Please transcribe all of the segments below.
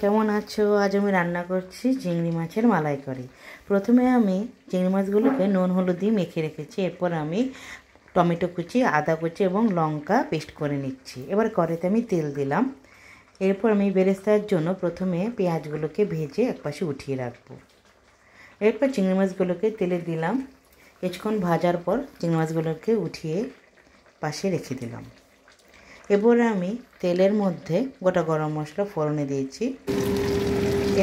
কেমন আছো? আজ আমি রান্না করছি চিংড়ি মাছের মালাইকারি। প্রথমে আমি চিংড়ি মাছগুলোকে নুন হলুদ দিয়ে মেখে রেখেছি। এরপর আমি টমেটো কুচি, আদা কুচি এবং লঙ্কা পেস্ট করে নিচ্ছি। এবার কড়াইতে আমি তেল দিলাম। এরপর আমি বেরেস্তার জন্য প্রথমে পেঁয়াজগুলোকে ভেজে একপাশে উঠিয়ে রাখবো। এরপর চিংড়ি মাছগুলোকে তেলে দিলাম। কিছুক্ষণ ভাজার পর চিংড়ি মাছগুলোকে উঠিয়ে পাশে রেখে দিলাম। এরপরে আমি তেলের মধ্যে গোটা গরম মশলা ফোড়নে দিয়েছি।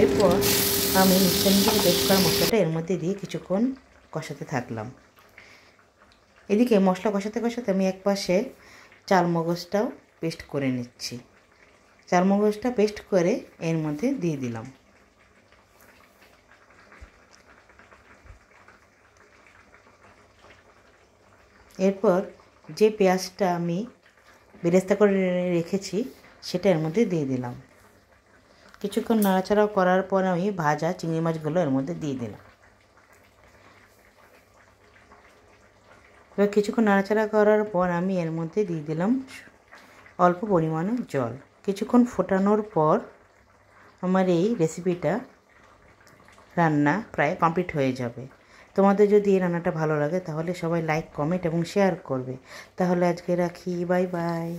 এরপর আমি মিক্সার দিয়ে পেস্ট করা মশলাটা এর মধ্যে দিয়ে কিছুক্ষণ কষাতে থাকলাম। এদিকে মশলা কষাতে কষাতে আমি একপাশে চালমগজটাও পেস্ট করে নিচ্ছি। চালমগজটা পেস্ট করে এর মধ্যে দিয়ে দিলাম। এরপর যে পেঁয়াজটা আমি বেরেস্তা করে রেখেছি সেটা এর মধ্যে দিয়ে দিলাম। কিছুক্ষণ নাড়াচাড়া করার পর আমি ভাজা চিংড়ি মাছগুলো এর মধ্যে দিয়ে দিলাম। এবার কিছুক্ষণ নাড়াচাড়া করার পর আমি এর মধ্যে দিয়ে দিলাম অল্প পরিমাণে জল। কিছুক্ষণ ফোটানোর পর আমার এই রেসিপিটা রান্না প্রায় কমপ্লিট হয়ে যাবে। তোমাদের যদি এই রান্নাটা ভালো লাগে তাহলে সবাই লাইক, কমেন্ট এবং শেয়ার করবে। তাহলে আজকে রাখি, বাই বাই।